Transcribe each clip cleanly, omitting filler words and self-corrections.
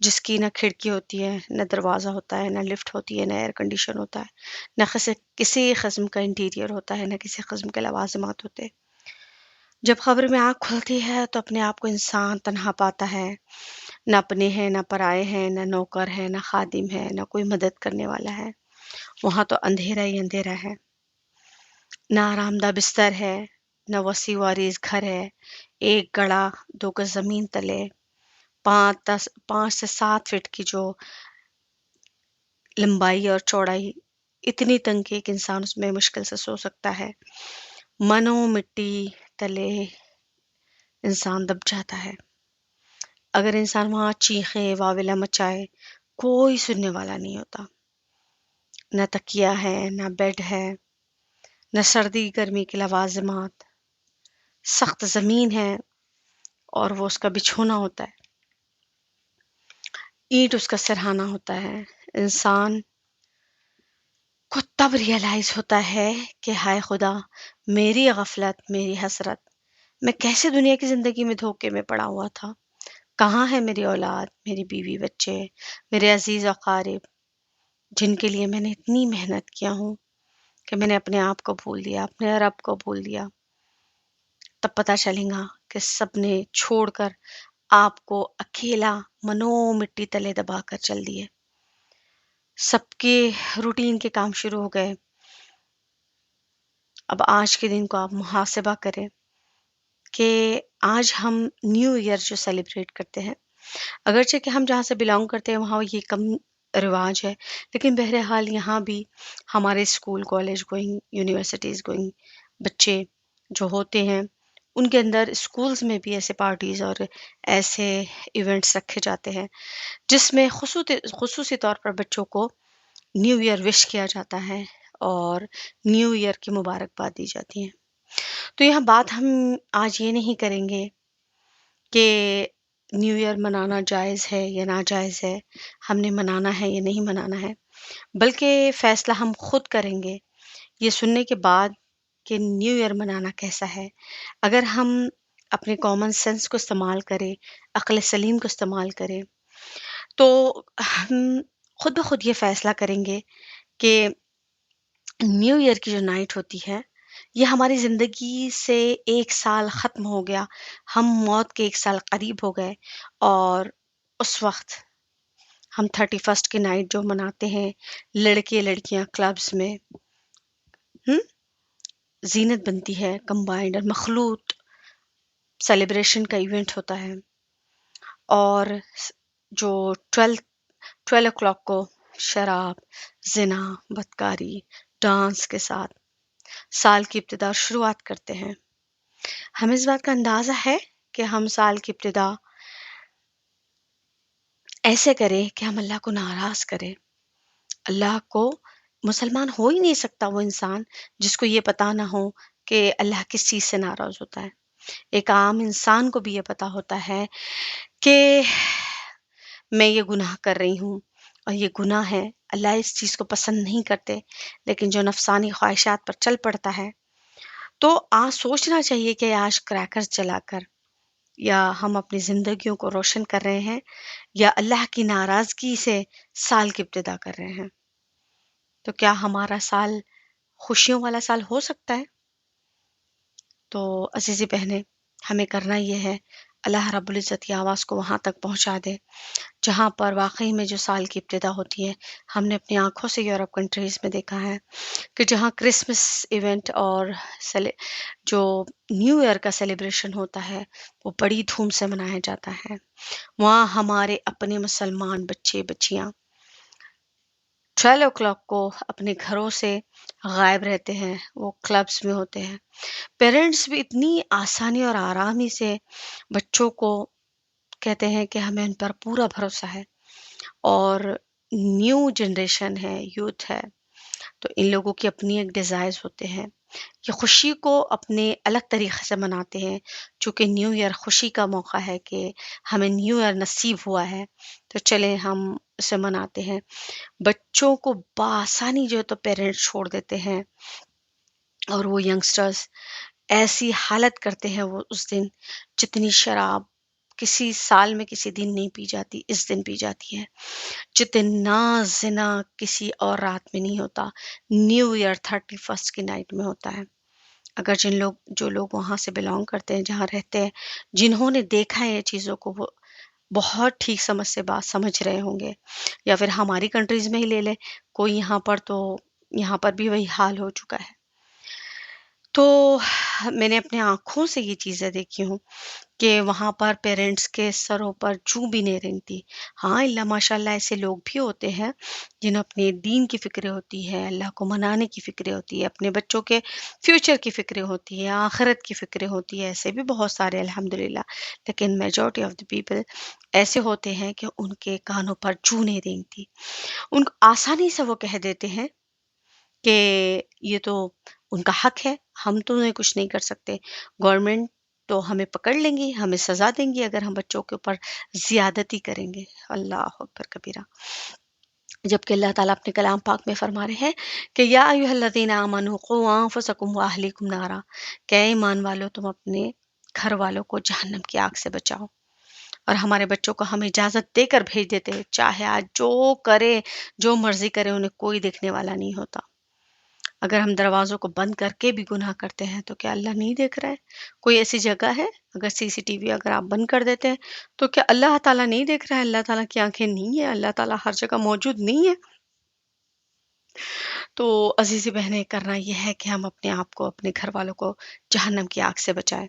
جس کی نہ کھڑکی ہوتی ہے، نہ دروازہ ہوتا ہے، نہ لفٹ ہوتی ہے، نہ ایئر کنڈیشن ہوتا ہے، نہ کسی قسم کا انٹیریئر ہوتا ہے، نہ کسی قسم کے لوازمات ہوتے. جب قبر میں آنکھ کھلتی ہے تو اپنے آپ کو انسان تنہا پاتا ہے. نہ اپنے ہیں، نہ پرائے ہیں، نہ نوکر ہے، نہ خادم ہے، نہ کوئی مدد کرنے والا ہے. وہاں تو اندھیرا ہی اندھیرا ہے. نہ آرام دہ بستر ہے، نہ وسیع و عریض گھر ہے. ایک گڑا 2 گز زمین تلے، 5 سے 7 فٹ کی جو لمبائی اور چوڑائی اتنی تنگ کہ ایک انسان اس میں مشکل سے سو سکتا ہے. منو مٹی تلے انسان دب جاتا ہے. اگر انسان وہاں چیخے واویلا مچائے کوئی سننے والا نہیں ہوتا. نہ تکیہ ہے، نہ بیڈ ہے، نہ سردی گرمی کے لوازمات. سخت زمین ہے اور وہ اس کا بچھونا ہوتا ہے. اینٹ اس کا سرہانا ہوتا ہے. انسان کو تب ریئلائز ہوتا ہے کہ ہائے خدا، میری غفلت، میری حسرت، میں کیسے دنیا کی زندگی میں دھوکے میں پڑا ہوا تھا. کہاں ہے میری اولاد، میری بیوی بچے، میرے عزیز اقارب، جن کے لیے میں نے اتنی محنت کیا ہوں کہ میں نے اپنے آپ کو بھول دیا، اپنے رب کو بھول دیا. تب پتہ چلے گا کہ سب نے چھوڑ کر آپ کو اکیلا منو مٹی تلے دبا کر چل دیے. سب کے روٹین کے کام شروع ہو گئے. اب آج کے دن کو آپ محاسبہ کریں کہ آج ہم نیو ایئر جو سیلیبریٹ کرتے ہیں، اگرچہ کہ ہم جہاں سے بلانگ کرتے ہیں وہاں یہ کم رواج ہے، لیکن بہرحال یہاں بھی ہمارے school, college going, universities going بچے جو ہوتے ہیں، ان کے اندر اسکولز میں بھی ایسے پارٹیز اور ایسے ایونٹس رکھے جاتے ہیں جس میں خصوصی طور پر بچوں کو نیو ایئر وش کیا جاتا ہے اور نیو ایئر کی مبارکباد دی جاتی ہے. تو یہاں بات ہم آج یہ نہیں کریں گے کہ نیو ایئر منانا جائز ہے یا ناجائز ہے، ہم نے منانا ہے یا نہیں منانا ہے، بلکہ فیصلہ ہم خود کریں گے یہ سننے کے بعد کہ نیو ایئر منانا کیسا ہے. اگر ہم اپنے کامن سینس کو استعمال کریں، عقل سلیم کو استعمال کریں، تو ہم خود بخود یہ فیصلہ کریں گے کہ نیو ایئر کی جو نائٹ ہوتی ہے یہ ہماری زندگی سے 1 سال ختم ہو گیا، ہم موت کے 1 سال قریب ہو گئے، اور اس وقت ہم 31 کی نائٹ جو مناتے ہیں لڑکے لڑکیاں کلبز میں، زینت بنتی ہے، کمبائنڈ اور مخلوط سیلیبریشن کا ایونٹ ہوتا ہے. اور جو 12 o'clock کو شراب، زنا، بدکاری، ڈانس کے ساتھ سال کی ابتدا اور شروعات کرتے ہیں. ہمیں اس بات کا اندازہ ہے کہ ہم سال کی ابتدا ایسے کریں کہ ہم اللہ کو ناراض کریں. اللہ کو مسلمان ہو ہی نہیں سکتا وہ انسان جس کو یہ پتا نہ ہو کہ اللہ کس چیز سے ناراض ہوتا ہے. ایک عام انسان کو بھی یہ پتا ہوتا ہے کہ میں یہ گناہ کر رہی ہوں اور یہ گناہ ہے، اللہ اس چیز کو پسند نہیں کرتے، لیکن جو نفسانی خواہشات پر چل پڑتا ہے. تو آج سوچنا چاہیے کہ آج کریکرز جلا کر یا ہم اپنی زندگیوں کو روشن کر رہے ہیں یا اللہ کی ناراضگی سے سال کی ابتدا کر رہے ہیں. تو کیا ہمارا سال خوشیوں والا سال ہو سکتا ہے؟ تو عزیزی بہنیں، ہمیں کرنا یہ ہے اللہ رب العزت کی آواز کو وہاں تک پہنچا دے جہاں پر واقعی میں جو سال کی ابتدا ہوتی ہے. ہم نے اپنی آنکھوں سے یورپ کنٹریز میں دیکھا ہے کہ جہاں کرسمس ایونٹ اور جو نیو ایئر کا سیلیبریشن ہوتا ہے وہ بڑی دھوم سے منایا جاتا ہے. وہاں ہمارے اپنے مسلمان بچے بچیاں 12 o'clock کو اپنے گھروں سے غائب رہتے ہیں، وہ کلبز میں ہوتے ہیں. پیرنٹس بھی اتنی آسانی اور آرامی سے بچوں کو کہتے ہیں کہ ہمیں ان پر پورا بھروسہ ہے، اور نیو جنریشن ہے، یوتھ ہے، تو ان لوگوں کی اپنی ایک ڈیزائرز ہوتے ہیں. یہ خوشی کو اپنے الگ طریقے سے مناتے ہیں، چونکہ نیو ایئر خوشی کا موقع ہے کہ ہمیں نیو ایئر نصیب ہوا ہے، تو چلیں ہم اسے مناتے ہیں. بچوں کو بآسانی جو ہے تو پیرنٹس چھوڑ دیتے ہیں، اور وہ ینگسٹرز ایسی حالت کرتے ہیں وہ اس دن جتنی شراب کسی سال میں کسی دن نہیں پی جاتی، اس دن پی جاتی ہے۔ جتنا زنا کسی اور رات میں نہیں ہوتا، نیو ایئر 31 کی نائٹ میں ہوتا ہے۔ اگر جو لوگ وہاں سے بلانگ کرتے ہیں، جہاں رہتے ہیں، جنہوں نے دیکھا ہے یہ چیزوں کو، وہ بہت ٹھیک سمجھ سے بات سمجھ رہے ہوں گے۔ یا پھر ہماری کنٹریز میں ہی لے لیں کوئی، یہاں پر تو یہاں پر بھی وہی حال ہو چکا ہے۔ تو میں نے اپنے آنکھوں سے یہ چیزیں دیکھی ہوں کہ وہاں پر پیرنٹس کے سروں پر چوں بھی نہیں رینگتی۔ ہاں، اللہ ماشاء اللہ ایسے لوگ بھی ہوتے ہیں جنہیں اپنے دین کی فکر ہوتی ہے، اللہ کو منانے کی فکر ہوتی ہے، اپنے بچوں کے فیوچر کی فکر ہوتی ہے، آخرت کی فکر ہوتی ہے، ایسے بھی بہت سارے الحمدللہ۔ لیکن میجورٹی آف دی پیپل ایسے ہوتے ہیں کہ ان کے کانوں پر چوں نہیں رینگتی، ان کو آسانی سے وہ کہہ دیتے ہیں کہ یہ تو ان کا حق ہے، ہم تو انہیں کچھ نہیں کر سکتے، گورنمنٹ تو ہمیں پکڑ لیں گی، ہمیں سزا دیں گی اگر ہم بچوں کے اوپر زیادتی کریں گے۔ اللہ اکبر کبیرہ۔ جبکہ اللہ تعالیٰ اپنے کلام پاک میں فرما رہے ہیں کہ یا ایھا الذین آمنوا قوا انفسکم واہلیکم نارا، کہ اے ایمان والو تم اپنے گھر والوں کو جہنم کی آگ سے بچاؤ۔ اور ہمارے بچوں کو ہم اجازت دے کر بھیج دیتے ہیں، چاہے آج جو کرے، جو مرضی کرے، انہیں کوئی دیکھنے والا نہیں ہوتا۔ اگر ہم دروازوں کو بند کر کے بھی گناہ کرتے ہیں تو کیا اللہ نہیں دیکھ رہا ہے؟ کوئی ایسی جگہ ہے اگر سی سی ٹی وی اگر آپ بند کر دیتے ہیں تو کیا اللہ تعالیٰ نہیں دیکھ رہا ہے؟ اللہ تعالیٰ کی آنکھیں نہیں ہے؟ اللہ تعالیٰ ہر جگہ موجود نہیں ہے؟ تو عزیزی بہنیں، کرنا یہ ہے کہ ہم اپنے آپ کو، اپنے گھر والوں کو جہنم کی آگ سے بچائیں۔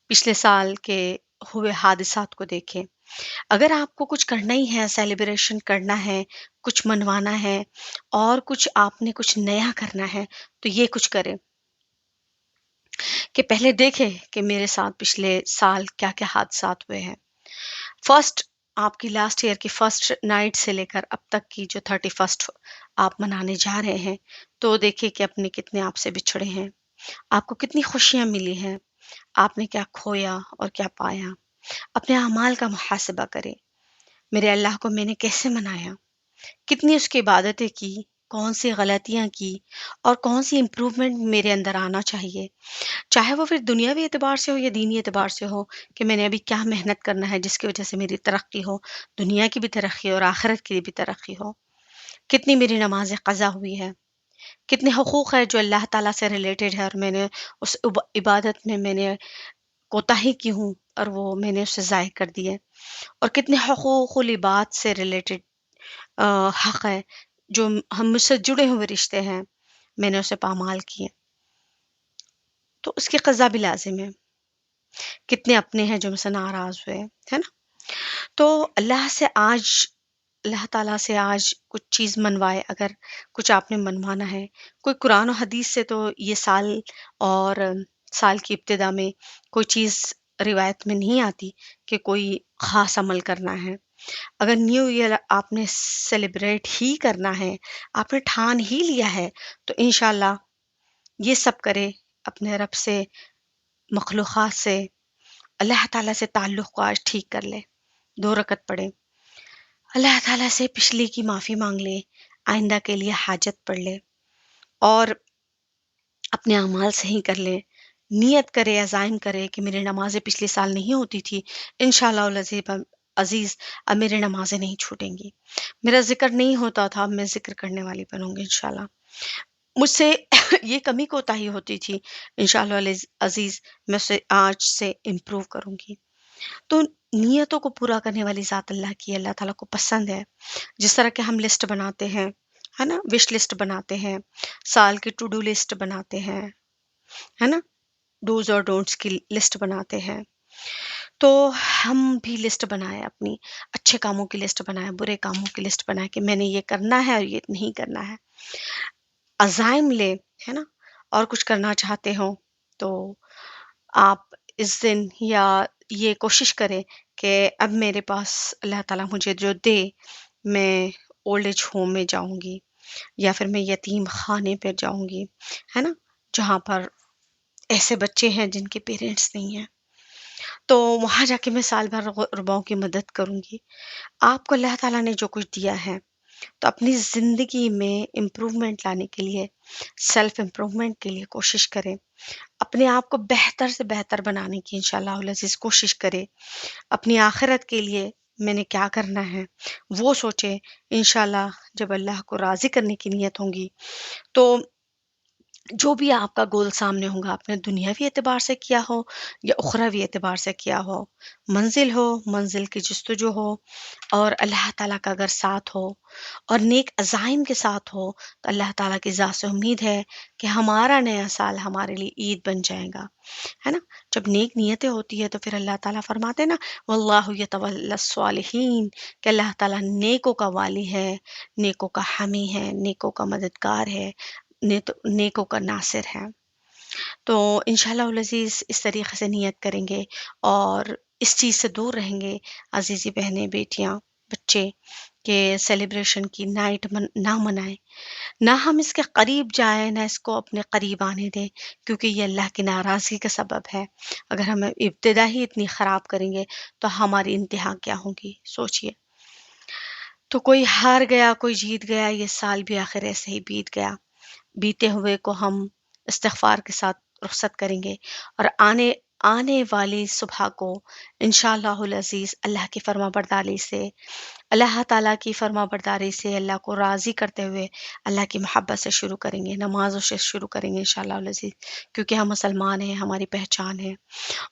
پچھلے سال کے ہوئے حادثات کو دیکھیں۔ اگر آپ کو کچھ کرنا ہی ہے، سیلیبریشن کرنا ہے، کچھ منوانا ہے، اور کچھ آپ نے کچھ نیا کرنا ہے، تو یہ کچھ کریں کہ پہلے دیکھیں کہ میرے ساتھ پچھلے سال کیا کیا حادثات ہوئے ہیں۔ فرسٹ، آپ کی لاسٹ ایئر کی فرسٹ نائٹ سے لے کر اب تک کی جو 31 آپ منانے جا رہے ہیں، تو دیکھیں کہ اپنے کتنے آپ سے بچھڑے ہیں، آپ کو کتنی خوشیاں ملی ہیں، آپ نے کیا کھویا اور کیا پایا۔ اپنے اعمال کا محاسبہ کریں، میرے اللہ کو میں نے کیسے منایا، کتنی اس کی عبادتیں کی، کون سی غلطیاں کی، اور کون سی امپروومنٹ میرے اندر آنا چاہیے، چاہے وہ پھر دنیاوی اعتبار سے ہو یا دینی اعتبار سے ہو، کہ میں نے ابھی کیا محنت کرنا ہے جس کی وجہ سے میری ترقی ہو، دنیا کی بھی ترقی اور آخرت کی بھی ترقی ہو۔ کتنی میری نماز قضا ہوئی ہے، کتنے حقوق ہے جو اللہ تعالیٰ سے ریلیٹڈ ہے اور میں نے اس عبادت میں نے کوتاہی کی ہوں اور وہ میں نے اسے ضائع کر دی ہے، اور کتنے حقوق العباد سے ریلیٹڈ حق ہے جو ہم مجھ سے جڑے ہوئے رشتے ہیں، میں نے اسے پامال کیے، تو اس کی قضا بھی لازم ہے۔ کتنے اپنے ہیں جو مجھ سے ناراض ہوئے، ہے نا؟ تو اللہ تعالیٰ سے آج کچھ چیز منوائے، اگر کچھ آپ نے منوانا ہے، کوئی قرآن و حدیث سے تو یہ سال اور سال کی ابتدا میں کوئی چیز روایت میں نہیں آتی کہ کوئی خاص عمل کرنا ہے۔ اگر نیو ایئر آپ نے سیلیبریٹ ہی کرنا ہے، آپ نے ٹھان ہی لیا ہے، تو انشاءاللہ یہ سب کرے، اپنے رب سے، مخلوقات سے، اللہ تعالیٰ سے تعلق کو آج ٹھیک کر لے، 2 رکعت پڑھے، اللہ تعالیٰ سے پچھلی کی معافی مانگ لے، آئندہ کے لیے حاجت پڑھ لے، اور اپنے اعمال صحیح کر لے، نیت کرے، عزائم کرے کہ میری نمازیں پچھلے سال نہیں ہوتی تھی، انشاءاللہ العزیز عزیز اب میری نمازیں نہیں چھوٹیں گی، میرا ذکر نہیں ہوتا تھا اب میں ذکر کرنے والی بنوں گی انشاءاللہ، مجھ سے یہ کمی کوتاہی ہوتی تھی، انشاءاللہ عزیز میں اسے آج سے امپروو کروں گی۔ تو نیتوں کو پورا کرنے والی ذات اللہ کی، اللہ تعالیٰ کو پسند ہے۔ جس طرح کہ ہم لسٹ بناتے ہیں، ہے نا، وش لسٹ بناتے ہیں، سال کی ٹو ڈو لسٹ بناتے ہیں، ہے نا، ڈوز اور ڈونٹس کی لسٹ بناتے ہیں، تو ہم بھی لسٹ بنائیں، اپنی اچھے کاموں کی لسٹ بنائیں، برے کاموں کی لسٹ بنائیں کہ میں نے یہ کرنا ہے اور یہ نہیں کرنا ہے، عزائم لے، ہے نا، اور کچھ کرنا چاہتے ہو تو آپ اس دن یا یہ کوشش کریں کہ اب میرے پاس اللہ تعالیٰ مجھے جو دے، میں اولڈ ایج ہوم میں جاؤں گی، یا پھر میں یتیم خانے پہ جاؤں گی، ہے نا، جہاں پر ایسے بچے ہیں جن کے پیرنٹس نہیں ہیں، تو وہاں جا کے میں سال بھر غرباؤں کی مدد کروں گی۔ آپ کو اللہ تعالیٰ نے جو کچھ دیا ہے، تو اپنی زندگی میں امپروومنٹ لانے کے لیے، سیلف امپروومنٹ کے لیے کوشش کریں، اپنے آپ کو بہتر سے بہتر بنانے کی انشاءاللہ العزیز کوشش کرے، اپنی آخرت کے لیے میں نے کیا کرنا ہے وہ سوچے. انشاءاللہ جب اللہ کو راضی کرنے کی نیت ہوں گی تو جو بھی آپ کا گول سامنے ہوگا، آپ نے دنیاوی اعتبار سے کیا ہو یا اخروی اعتبار سے کیا ہو، منزل ہو، منزل کی جستجو ہو، اور اللہ تعالیٰ کا اگر ساتھ ہو اور نیک عزائم کے ساتھ ہو، تو اللہ تعالیٰ کی ذات سے امید ہے کہ ہمارا نیا سال ہمارے لیے عید بن جائے گا، ہے نا. جب نیک نیتیں ہوتی ہے تو پھر اللہ تعالیٰ فرماتے ہیں نا واللہ یتولی الصالحین، کہ اللہ تعالیٰ نیکوں کا والی ہے، نیکوں کا حامی ہے، نیکوں کا مددگار ہے، نیکوں کا ناصر ہے. تو انشاءاللہ العزیز اس طریقے سے نیت کریں گے اور اس چیز سے دور رہیں گے عزیزی بہنیں، بیٹیاں، بچے، کہ سیلیبریشن کی نائٹ نہ منائیں، نہ ہم اس کے قریب جائیں، نہ اس کو اپنے قریب آنے دیں، کیونکہ یہ اللہ کی ناراضگی کا سبب ہے. اگر ہم ابتدا ہی اتنی خراب کریں گے تو ہماری انتہا کیا ہوگی سوچئے. تو کوئی ہار گیا، کوئی جیت گیا، یہ سال بھی آخر ایسے ہی بیت گیا. بیتے ہوئے کو ہم استغفار کے ساتھ رخصت کریں گے، اور آنے والی صبح کو انشاءاللہ العزیز اللہ کی فرما برداری سے، اللہ تعالیٰ کی فرما برداری سے، اللہ کو راضی کرتے ہوئے اللہ کی محبت سے شروع کریں گے، نمازوں سے شروع کریں گے انشاءاللہ العزیز، کیونکہ ہم مسلمان ہیں، ہماری پہچان ہے.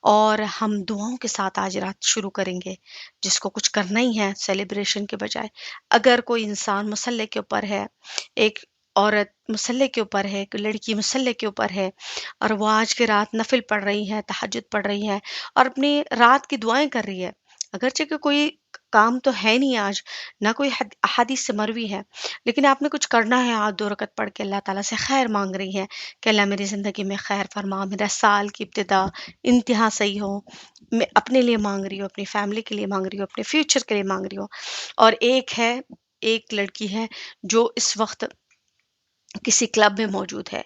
اور ہم دعاؤں کے ساتھ آج رات شروع کریں گے، جس کو کچھ کرنا ہی ہے سیلیبریشن کے بجائے. اگر کوئی انسان مصلی کے اوپر ہے، ایک عورت مصلی کے اوپر ہے، ایک لڑکی مصلی کے اوپر ہے، اور وہ آج کے رات نفل پڑھ رہی ہے، تہجد پڑھ رہی ہے، اور اپنی رات کی دعائیں کر رہی ہے، اگرچہ کہ کوئی کام تو ہے نہیں آج، نہ کوئی احادیث سے مروی ہے، لیکن آپ نے کچھ کرنا ہے، آج 2 رکعت پڑھ کے اللہ تعالیٰ سے خیر مانگ رہی ہے کہ اللہ میری زندگی میں خیر فرما، میرا سال کی ابتدا انتہا صحیح ہو، میں اپنے لیے مانگ رہی ہوں، اپنی فیملی کے لیے مانگ رہی ہوں، اپنے فیوچر کے لیے مانگ رہی ہوں. اور ایک لڑکی ہے جو اس وقت کسی کلب میں موجود ہے،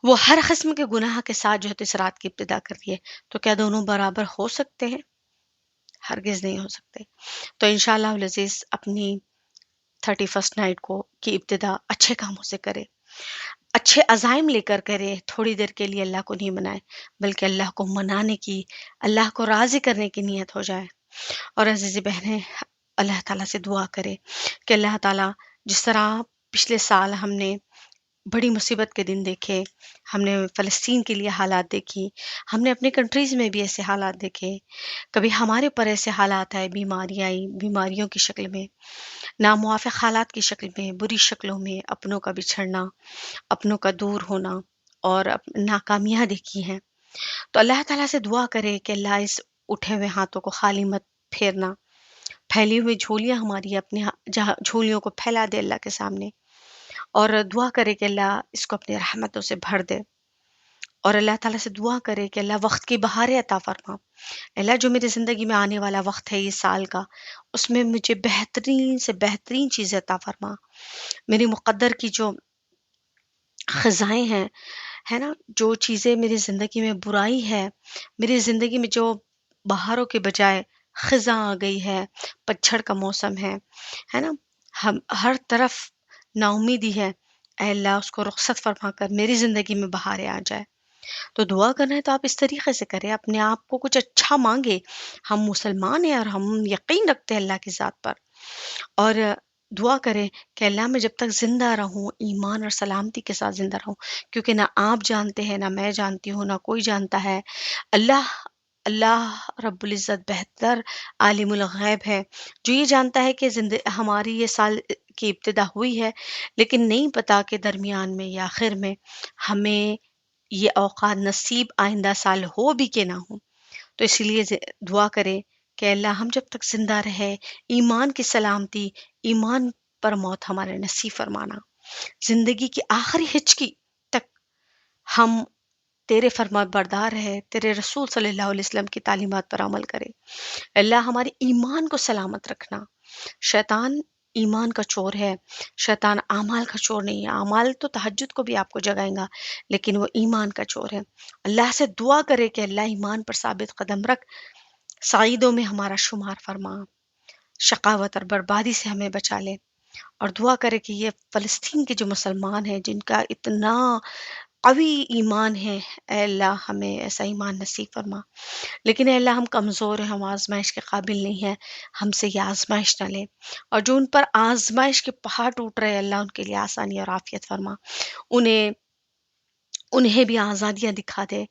وہ ہر قسم کے گناہ کے ساتھ جو ہے اس رات کی ابتدا کر رہی ہے. تو کیا دونوں برابر ہو سکتے ہیں؟ ہرگز نہیں ہو سکتے. تو انشاءاللہ العزیز اپنی 31st نائٹ کی ابتدا اچھے کاموں سے کرے، اچھے عزائم لے کر کرے، تھوڑی دیر کے لیے اللہ کو نہیں منائے، بلکہ اللہ کو منانے کی، اللہ کو راضی کرنے کی نیت ہو جائے. اور عزیزی بہنیں، اللہ تعالیٰ سے دعا کرے کہ اللہ تعالیٰ جس طرح پچھلے سال ہم نے بڑی مصیبت کے دن دیکھے، ہم نے فلسطین کے لیے حالات دیکھی، ہم نے اپنی کنٹریز میں بھی ایسے حالات دیکھے، کبھی ہمارے اوپر ایسے حالات آئے، بیماری آئی، بیماریوں کی شکل میں، ناموافق حالات کی شکل میں، بری شکلوں میں، اپنوں کا بچھڑنا، اپنوں کا دور ہونا، اور ناکامیاں دیکھی ہیں. تو اللہ تعالیٰ سے دعا کرے کہ اللہ اس اٹھے ہوئے ہاتھوں کو خالی مت پھیرنا، پھیلی ہوئی جھولیاں ہماری اپنے جھولیوں کو پھیلا دے اللہ کے سامنے، اور دعا کرے کہ اللہ اس کو اپنی رحمتوں سے بھر دے. اور اللہ تعالیٰ سے دعا کرے کہ اللہ وقت کی بہاریں عطا فرما. اللہ جو میری زندگی میں آنے والا وقت ہے یہ سال کا، اس میں مجھے بہترین سے بہترین چیزیں عطا فرما. میری مقدر کی جو خزائیں ہیں، ہے نا، جو چیزیں میری زندگی میں برائی ہے، میری زندگی میں جو بہاروں کے بجائے خزاں آ گئی ہے، پتجھڑ کا موسم ہے نا، ہم ہر طرف نا امیدی ہے، اے اللہ اس کو رخصت فرما کر میری زندگی میں بہاریں آ جائے. تو دعا کرنا ہے تو آپ اس طریقے سے کریں، اپنے آپ کو کچھ اچھا مانگے. ہم مسلمان ہیں اور ہم یقین رکھتے ہیں اللہ کی ذات پر، اور دعا کریں کہ اللہ میں جب تک زندہ رہوں ایمان اور سلامتی کے ساتھ زندہ رہوں، کیونکہ نہ آپ جانتے ہیں، نہ میں جانتی ہوں، نہ کوئی جانتا ہے. اللہ اللہ رب العزت بہتر عالم الغیب ہے، جو یہ جانتا ہے کہ ہماری یہ سال کی ابتدا ہوئی ہے، لیکن نہیں پتا کہ درمیان میں یا آخر میں ہمیں یہ اوقات نصیب آئندہ سال ہو بھی کہ نہ ہو. تو اسی لیے دعا کرے کہ اللہ ہم جب تک زندہ رہے، ایمان کی سلامتی، ایمان پر موت ہمارے نصیب فرمانا، زندگی کی آخری ہچکی تک ہم تیرے فرما بردار ہے، تیرے رسول صلی اللہ علیہ وسلم کی تعلیمات پر عمل کرے. اللہ ہمارے ایمان کو سلامت رکھنا. شیطان ایمان کا چور ہے، شیطان اعمال کا چور نہیں ہے. اعمال تو تہجد کو بھی آپ کو جگائیں گا، لیکن وہ ایمان کا چور ہے. اللہ سے دعا کرے کہ اللہ ایمان پر ثابت قدم رکھ، سعیدوں میں ہمارا شمار فرما، شقاوت اور بربادی سے ہمیں بچا لے. اور دعا کرے کہ یہ فلسطین کے جو مسلمان ہیں جن کا اتنا قوی ایمان ہے، اے اللہ ہمیں ایسا ایمان نصیب فرما۔ لیکن اے اللہ ہم کمزور ہیں، ہم آزمائش کے قابل نہیں ہیں، ہم سے یہ آزمائش نہ لے۔ اور جو ان پر آزمائش کے پہاڑ ٹوٹ رہے ہیں اللہ ان کے لیے آسانی اور عافیت فرما، انہیں انہیں بھی آزادیاں دکھا دے،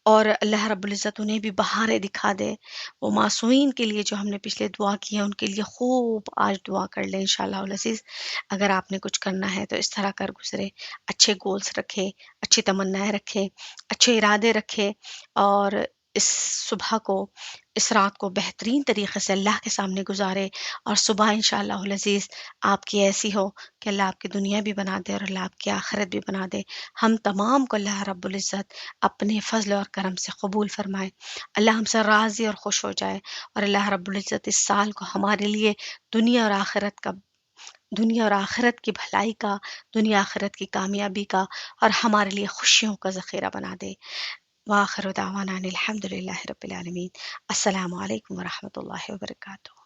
اور اللہ رب العزت انہیں بھی بہاریں دکھا دے۔ وہ معصومین کے لیے جو ہم نے پچھلے دعا کی ہے ان کے لیے خوب آج دعا کر لیں انشاءاللہ العزیز۔ اگر آپ نے کچھ کرنا ہے تو اس طرح کر گزرے، اچھے گولز رکھے، اچھی تمنائیں رکھے، اچھے ارادے رکھے، اور اس صبح کو، اس رات کو بہترین طریقے سے اللہ کے سامنے گزارے، اور صبح انشاءاللہ العزیز آپ کی ایسی ہو کہ اللہ آپ کی دنیا بھی بنا دے اور اللہ آپ کی آخرت بھی بنا دے۔ ہم تمام کو اللہ رب العزت اپنے فضل اور کرم سے قبول فرمائے، اللہ ہم سے راضی اور خوش ہو جائے، اور اللہ رب العزت اس سال کو ہمارے لیے دنیا اور آخرت کا، دنیا اور آخرت کی بھلائی کا، دنیا آخرت کی کامیابی کا، اور ہمارے لیے خوشیوں کا ذخیرہ بنا دے۔ وآخر دعوانا ان الحمد للہ رب العالمین۔ السلام علیکم ورحمۃ اللہ وبرکاتہ۔